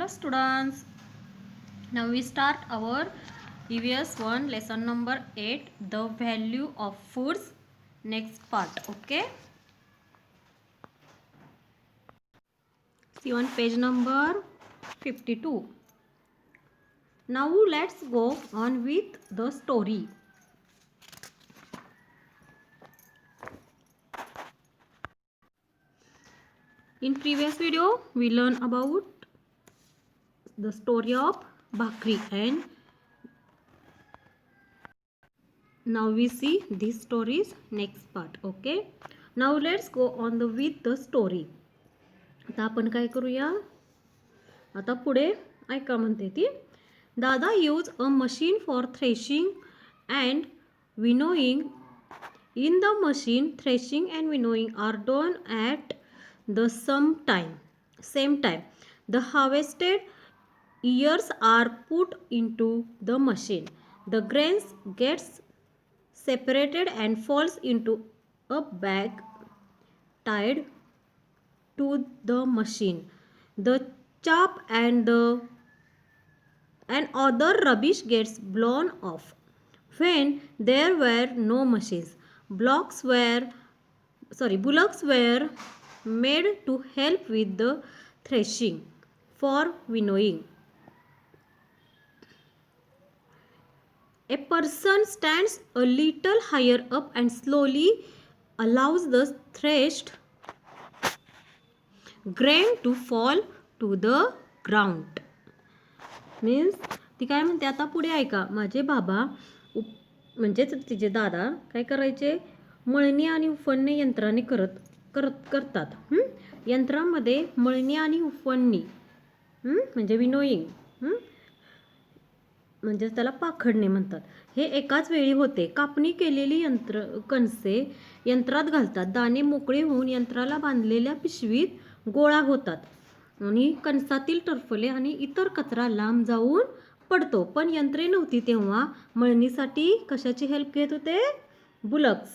Hello students, now we start our EVS 1 lesson number 8, the value of foods, next part. Okay, see on page number 52. Now let's go on with the story. In previous video we learned about the story of Bhakri, and now we see this story's next part. Okay, now let's go on with the story. आता आपण काय करूया, आता पुढे ऐका म्हणते ती. Dada use a machine for threshing and winnowing. In the machine threshing and winnowing are done at the same time. The harvested ears are put into the machine. The grains gets separated and falls into a bag tied to the machine. The chaff and other rubbish gets blown off. When there were no machines, bullocks were made to help with the threshing for winnowing. A person stands a little higher up and slowly allows the threshed grain to fall to the ground. Means ती काय म्हणते, आता पुढे ऐका. माझे बाबा म्हणजेच तिचे दादा काय करायचे, मळणी आणि उफणणी यंत्राने करतात. यंत्रामध्ये मळणी आणि उफणणी म्हणजे विनोईंग म्हणजे त्याला पाखडणे म्हणतात. हे एकाच वेळी होते. कापणी केलेली कणसे यंत्रात घालतात. दाणे मोकळे होऊन यंत्राला बांधलेल्या पिशवीत गोळा होतात आणि कणसातील टरफले आणि इतर कचरा लांब जाऊन पडतो. पण यंत्रे नव्हती तेव्हा मळणीसाठी कशाची हेल्प घेत होते, बुलक्स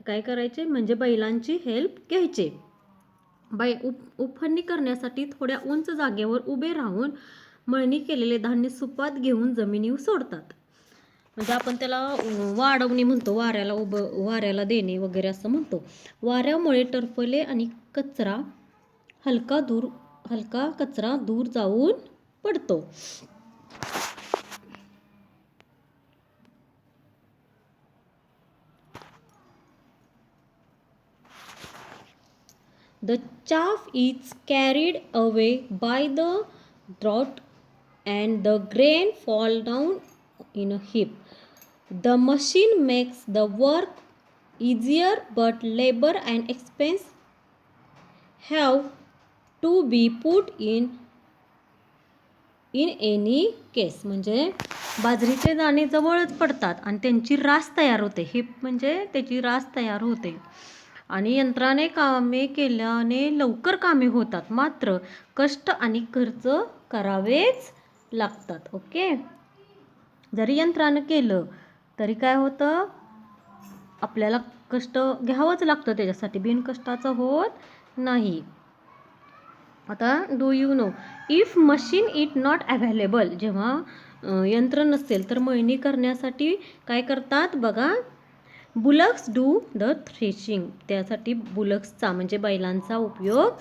काय करायचे म्हणजे बैलांची हेल्प घ्यायचे. उफणणी करण्यासाठी थोड्या उंच जागेवर उभे राहून मळणी केलेले धान्य सुपात घेऊन जमिनीवर सोडतात. म्हणजे आपण त्याला वाढवणी म्हणतो, वाऱ्याला देणे वगैरे असं म्हणतो. वाऱ्यामुळे टरफले आणि हलका कचरा दूर जाऊन पडतो. The chaff is carried away by the drought and the grain fall down in a heap. The machine makes the work easier, but labor and expense have to be put in any case. म्हणजे बाजरीचे दाणे जवळच पडतात आणि त्यांची रास तयार होते. हे म्हणजे त्याची रास तयार होते आणि यंत्राने कामे केल्याने लवकर कामे होतात, मात्र कष्ट आणि खर्च करावेच लागतात. ओके, जरी यंत्रानं केलं तरी काय होतं, आपल्याला कष्ट घ्यावंच लागतं, त्याच्यासाठी बिनकष्टाचं होत नाही. आता do you no, if machine it not available, जेव्हा यंत्र नसेल तर मळणी करण्यासाठी काय करतात बघा, बुलक्स डू द थ्रेशिंग. त्यासाठी बुलक्सचा म्हणजे बैलांचा उपयोग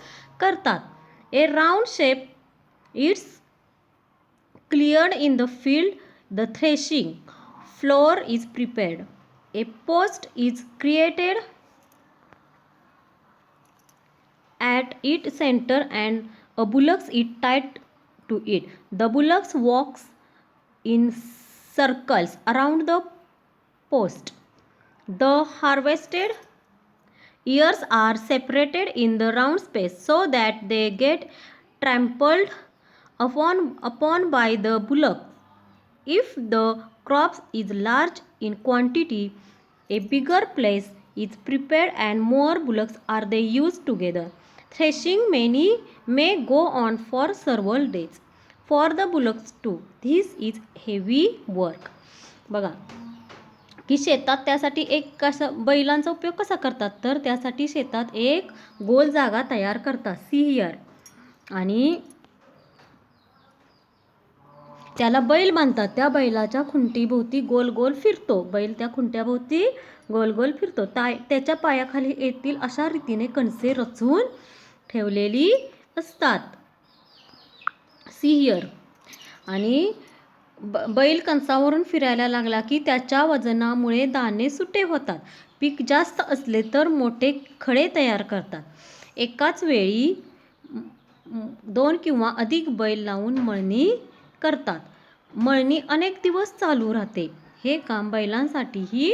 करतात. A round shape it's cleared in the field. The threshing floor is prepared. A post is created at its center and a bullocks is tied to it. The bullocks walks in circles around the post. The harvested ears are separated in the round space so that they get trampled upon by the bullock. If the crop is large in quantity, a bigger place is prepared and more bullocks are they used together. Threshing may go on for several days. For the bullocks too, this is heavy work. बघा की शेतात त्यासाठी एक बैलांचा उपयोग कसा करतात, तर त्यासाठी शेतात एक गोल जागा तयार करतात, सिहियर, आणि त्याला बैल बांधतात. त्या बैलाच्या खुंटीभोवती गोल गोल फिरतो. बैल त्या खुंट्याभोवती गोल गोल फिरतो. त्याच्या पायाखाली येतील अशा रीतीने कणसे रचून ठेवलेली असतात. See here. आणि बैल कणसावरून फिरायला लागला की त्याच्या वजनामुळे दाणे सुटे होतात. पीक जास्त असले तर मोठे खडे तयार करतात. एकाच वेळी 2 किंवा अधिक बैल लावून मळणी करतात. मळणी अनेक दिवस चालू राहते. हे काम बैलांसाठीही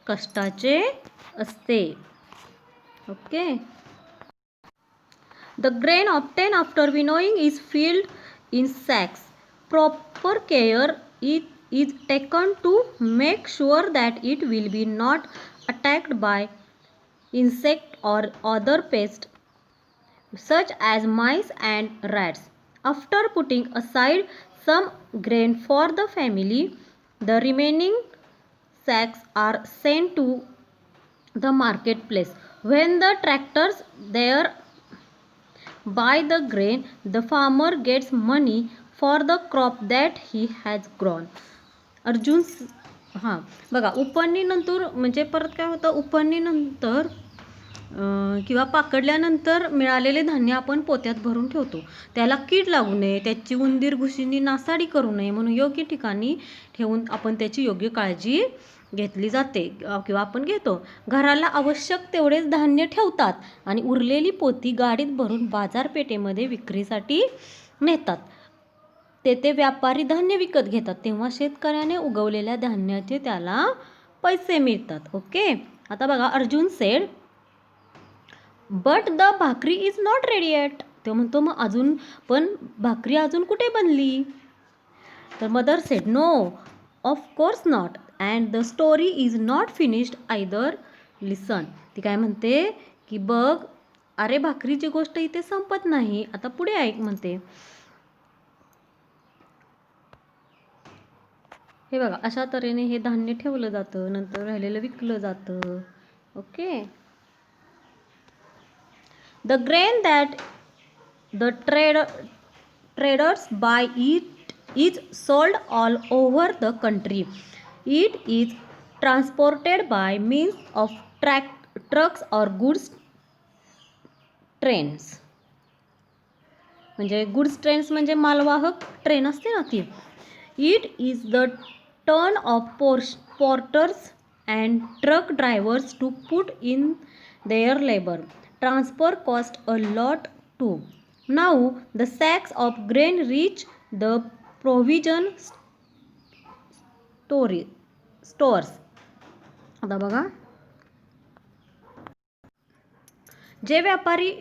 कष्टाचे असते. Okay. The grain obtained after winnowing is filled in sacks. Proper care is taken to make sure that it will be not attacked by insect or other pests such as mice and rats. After putting aside some grain for the family, the remaining sacks are sent to the marketplace. When the tractors there buy the grain, the farmer gets money for the crop that he has grown. Arjun हां बघा, उपणणीनंतर म्हणजे परत काय होतं, उपणणीनंतर किंवा पाकडल्यानंतर मिळालेले धान्य आपण पोत्यात भरून ठेवतो. त्याला कीड लागू नये, त्याची उंदीर घुशींनी नासाडी करू नये म्हणून योग्य ठिकाणी ठेवून आपण त्याची योग्य काळजी घेतली जाते किंवा आपण घेतो. घराला आवश्यक तेवढेच धान्य ठेवतात आणि उरलेली पोती गाडीत भरून बाजारपेठेमध्ये विक्रीसाठी नेतात. तेथे व्यापारी धान्य विकत घेतात. तेव्हा शेतकऱ्याने उगवलेल्या धान्याचे त्याला पैसे मिळतात. ओके. आता बघा, अर्जुन सेड बट द भाकरी इज नॉट रेडी येट. तो म्हणतो मग अजून पण भाकरी अजून कुठे बनली. तर mother said no of course not and the story is not finished either. Listen. ती काय म्हणते की बघ, अरे भाकरीची गोष्ट इथे संपत नाही, आता पुढे ऐक म्हणते. हे बघा, अशा तऱ्हेने हे धान्य ठेवलं जातं, नंतर राहिलेलं विकलं जातं. Okay. The grain that the traders buy is sold all over the country. It is transported by means of trucks or goods trains. म्हणजे गुड्स ट्रेन्स म्हणजे मालवाहक ट्रेन असते ना ती. It is the turn of porters and truck drivers to put in their labor. Transport cost a lot too. Now the sacks of grain reach the provision stores. आता बघा, जे व्यापारी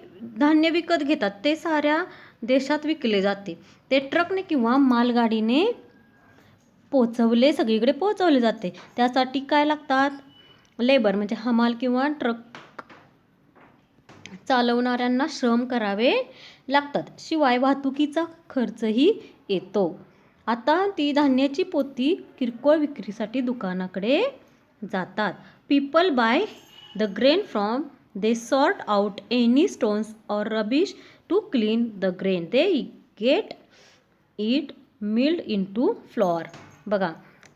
धान्य विकत घेतात ते साऱ्या देशात विकले जाते. ते ट्रकने किंवा मालगाडीने सगळीकडे पोहोचवले जाते. त्यासाठी काय लागतात, लेबर म्हणजे हमाल किंवा ट्रक चालवणाऱ्यांना श्रम करावे लागतात. शिवाय वाहतुकीचा खर्चही येतो. आता ती धान्याची पोती किरकोळ विक्रीसाठी दुकानाकडे जातात. People buy the grain from they sort out any stones or rubbish to clean the grain. They get it milled into flour. बघा,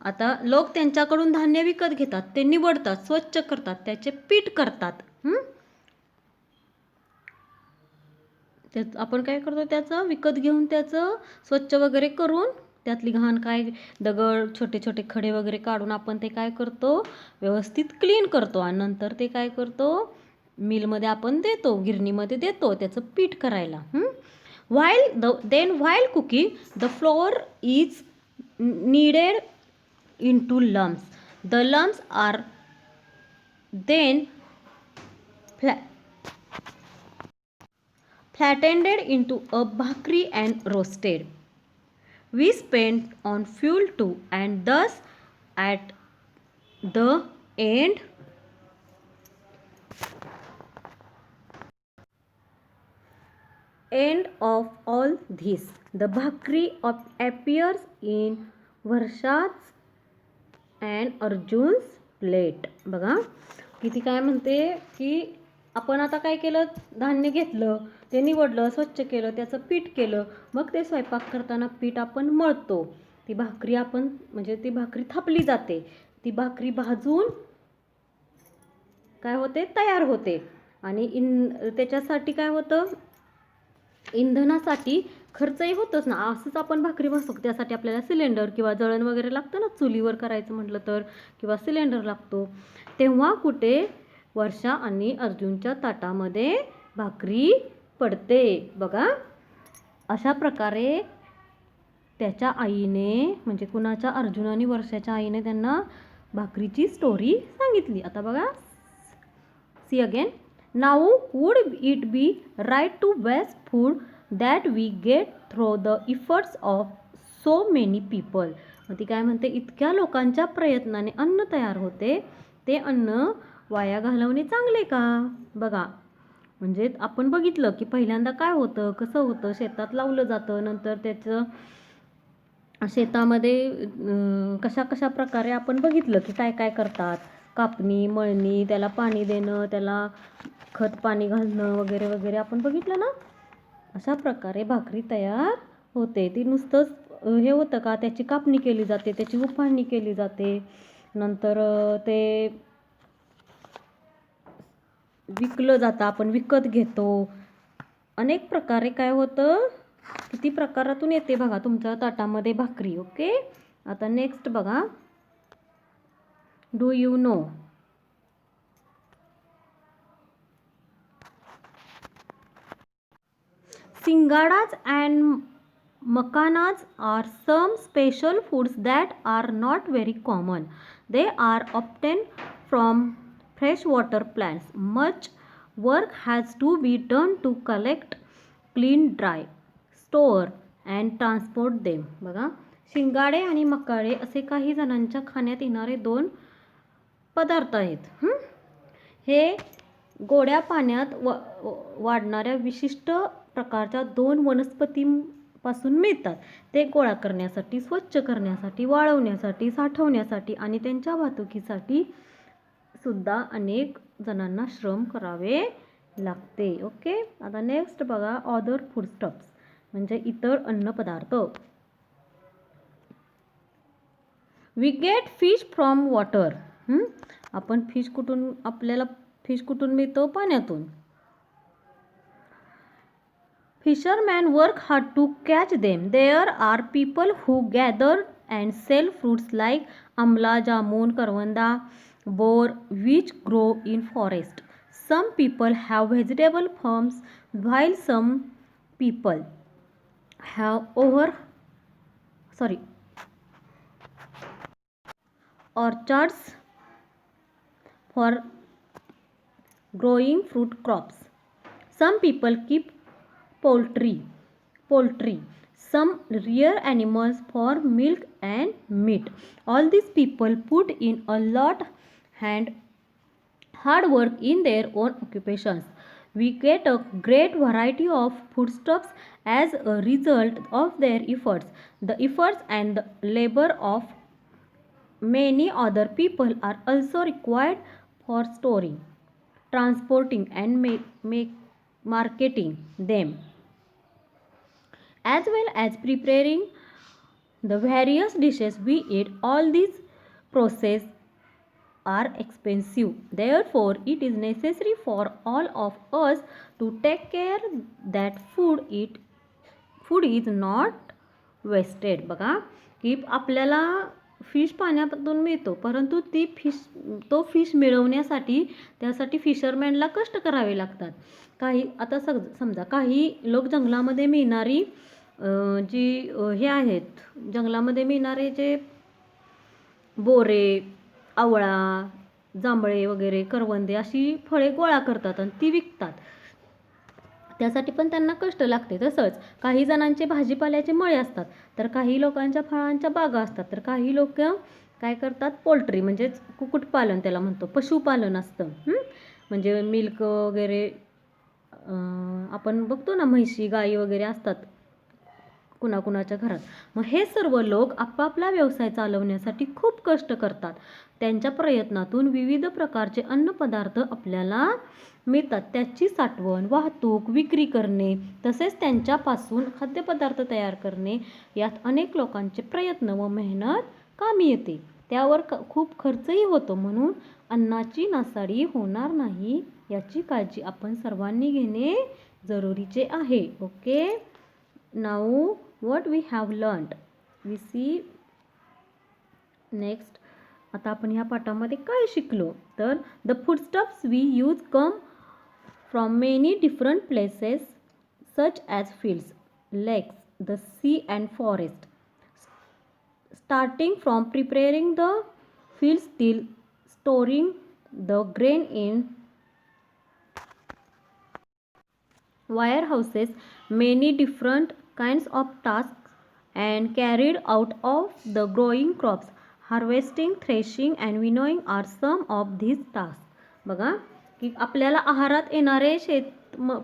आता लोक त्यांच्याकडून धान्य विकत घेतात, ते निवडतात, स्वच्छ करतात, त्याचे पीठ करतात. ते आपण काय करतो, त्याचं विकत घेऊन त्याचं स्वच्छ वगैरे करून त्यातली घाण काय दगड छोटे छोटे खडे वगैरे काढून आपण ते काय करतो, व्यवस्थित क्लीन करतो आणि नंतर ते काय करतो, मिलमध्ये आपण देतो, गिरणीमध्ये देतो त्याचं पीठ करायला. While cooking, the flour is kneaded into lumps. The lumps are then flattened into a bhakri and roasted. We spend on fuel too, and thus at the end of all this, the bhakri appears in Varsha's and Arjun's plate. बघा किती काय म्हणते की आपण आता काय केलं, धान्य घेतलं, ते निवडलं, स्वच्छ केलं, त्याचं पीठ केलं, मग ते स्वयंपाक करताना पीठ आपण मळतो, ती भाकरी आपण म्हणजे ती भाकरी थापली जाते, ती भाकरी भाजून काय होते, तयार होते. आणि त्याच्यासाठी काय होतं, इंधनासाठी खर्चही होतच ना. असंच आपण भाकरी भाजतो, त्यासाठी आपल्याला सिलेंडर किंवा जळण वगैरे लागतं ना, चुलीवर करायचं म्हटलं तर, किंवा सिलेंडर लागतो. तेव्हा कुठे वर्षा आणि अर्जुनच्या ताटामध्ये भाकरी पडते बघा. अशा प्रकारे त्याच्या आईने, म्हणजे कुणाच्या, अर्जुन आणि वर्षाच्या आईने त्यांना भाकरीची स्टोरी सांगितली. आता बघा, see again. Now would it be right to waste food that we get through the efforts of so many people. मग ती काय म्हणते, इतक्या लोकांच्या प्रयत्नाने अन्न तयार होते, ते अन्न वाया घालवणे चांगले का? बघा, म्हणजे आपण बघितलं की पहिल्यांदा काय होतं, कसं होतं, शेतात लावलं जातं, नंतर त्याचं शेतामध्ये कशा कशा प्रकारे आपण बघितलं की काय काय करतात, कापणी, मळणी, त्याला पाणी देणं, त्याला खत पाणी घालणं वगैरे वगैरे आपण बघितलं ना. अशा प्रकारे भाकरी तयार होते. ती नुसतंच हे होतं का, त्याची कापणी केली जाते, त्याची उफाळणी केली जाते, नंतर ते विकलं जातं, आपण विकत घेतो. अनेक प्रकारे काय होतं, किती प्रकारातून येते बघा तुमच्या ताटामध्ये भाकरी. ओके, आता नेक्स्ट बघा. Do you know, singhadas and makhanas are some special foods that are not very common. They are obtained from freshwater plants. Much work has to be done to collect, clean, dry, store and transport them. बघा, शिंगाडे आणि मकाळे असे काही जणांच्या खाण्यात येणारे 2 पदार्थ आहेत. हे गोड्या पाण्यात वाढणाऱ्या विशिष्ट प्रकारच्या 2 वनस्पतींपासून मिळतात. ते गोळा करण्यासाठी, स्वच्छ करण्यासाठी, वाळवण्यासाठी, साठवण्यासाठी आणि त्यांच्या वाहतुकीसाठी सुद्धा अनेक जणांना श्रम करावे लागते. ओके, आता नेक्स्ट बघा. अदर फूडस्टफ्स म्हणजे इतर अन्नपदार्थ. We get fish from water. आपण आपल्याला फिश कुठून मिळतो? पाण्यातून. Fishermen work hard to catch them. There are people who gather and sell fruits like amla, jamun, karwanda, boar, which grow in forest. Some people have vegetable farms, while some people have orchards for growing fruit crops. Some people keep poultry. Some rear animals for milk and meat. All these people put in a lot hard work in their own occupations. We get a great variety of foodstuffs as a result of their efforts. The efforts and the labor of many other people are also required for storing, transporting and marketing them, as well as preparing the various dishes we eat. All these processes are expensive. Therefore, it is necessary for all of us to take care that food is not wasted. बघा की आपल्याला fish पाण्यातून मिळतो, परंतु तो fish मिळवण्यासाठी त्यासाठी फिशरमॅनला कष्ट करावे लागतात. काही आता समजा काही लोक जंगलामध्ये मिळणारी जी हे आहेत, जंगलामध्ये मिळणारे जे बोरे, आवळा, जांभळे वगैरे, करवंदे अशी फळे गोळा करतात आणि ती विकतात. त्यासाठी पण त्यांना कष्ट लागते. तसंच काही जणांचे भाजीपाल्याचे मळे असतात, तर काही लोकांच्या फळांच्या बागा असतात, तर काही लोक काय करतात, पोल्ट्री म्हणजेच कुक्कुटपालन त्याला म्हणतो, पशुपालन असतं. म्हणजे मिल्क वगैरे आपण बघतो ना, म्हशी गाई वगैरे असतात, कुणाकुणाच्या घरात. मग हे सर्व लोक आपापला व्यवसाय चालवण्यासाठी खूप कष्ट करतात. त्यांच्या प्रयत्नातून विविध प्रकारचे अन्नपदार्थ आपल्याला मिळतात. त्याची साठवण, वाहतूक, विक्री करणे तसेच त्यांच्यापासून खाद्यपदार्थ तयार करणे यात अनेक लोकांचे प्रयत्न व मेहनत कामी येते. त्यावर खूप खर्चही होतो. म्हणून अन्नाची नासाडी होणार नाही याची काळजी आपण सर्वांनी घेणे जरुरीचे आहे. Okay, now what we have learned, we see next. आता आपण ह्या पाठामध्ये काय शिकलो तर the foodstuffs we use come from many different places such as fields, lakes, the sea and forest. Starting from preparing the fields till storing the grain in warehouses, many different kinds of tasks and carried out of the growing crops, harvesting, threshing and winnowing are some of these tasks. बघा की आपल्याला आहारात येणारे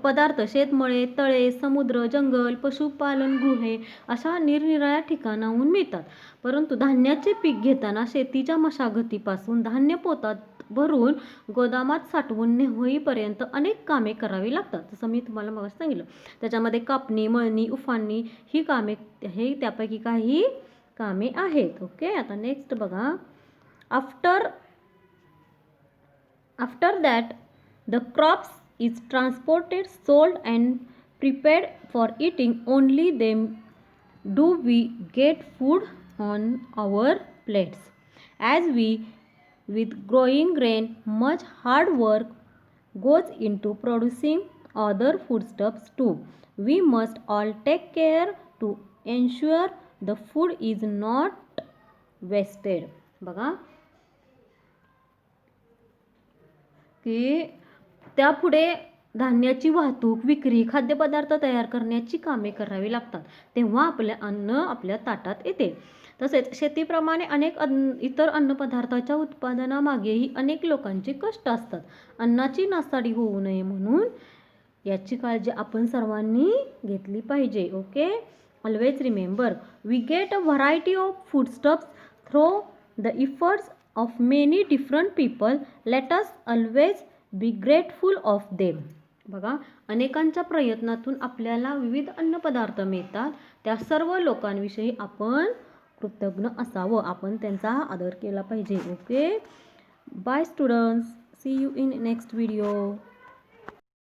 पदार्थ शेतमळे, तळे, समुद्र, जंगल, पशुपालन गृहे अशा निरनिराळ्या ठिकाणाहून मिळतात. परंतु धान्याचे पीक घेताना शेतीच्या मशागतीपासून धान्य पोतात भरून गोदामात साठवून होईपर्यंत अनेक कामे करावी लागतात. जसं मी तुम्हाला मग सांगितलं. त्याच्यामध्ये कापणी, मळणी, उफाळणी ही कामे हे त्यापैकी काही कामे आहेत. ओके, आता नेक्स्ट बघा. After that the crops is transported, sold and prepared for eating, only them do we get food on our plates. As we with growing grain, much hard work goes into producing other foodstuffs too. We must all take care to ensure the food is not wasted. बघा की त्यापुढे धान्याची वाहतूक, विक्री, खाद्यपदार्थ तयार करण्याची कामे करावी लागतात. तेव्हा आपले अन्न आपल्या ताटात येते. तसेच शेतीप्रमाणे अनेक इतर अन्नपदार्थाच्या उत्पादनामागेही अनेक लोकांचे कष्ट असतात. अन्नाची नासाडी होऊ नये म्हणून याची काळजी आपण सर्वांनी घेतली पाहिजे. Okay, always remember we get a variety of foodstuffs through the efforts of many different people. Let us always be grateful of them. बघा, अनेकांच्या प्रयत्नातून आपल्याला विविध अन्नपदार्थ मिळतात. त्या सर्व लोकांविषयी आपण कृतज्ञ असावं. आपण त्यांचा आदर केला पाहिजे. Okay, bye students, see you in next video.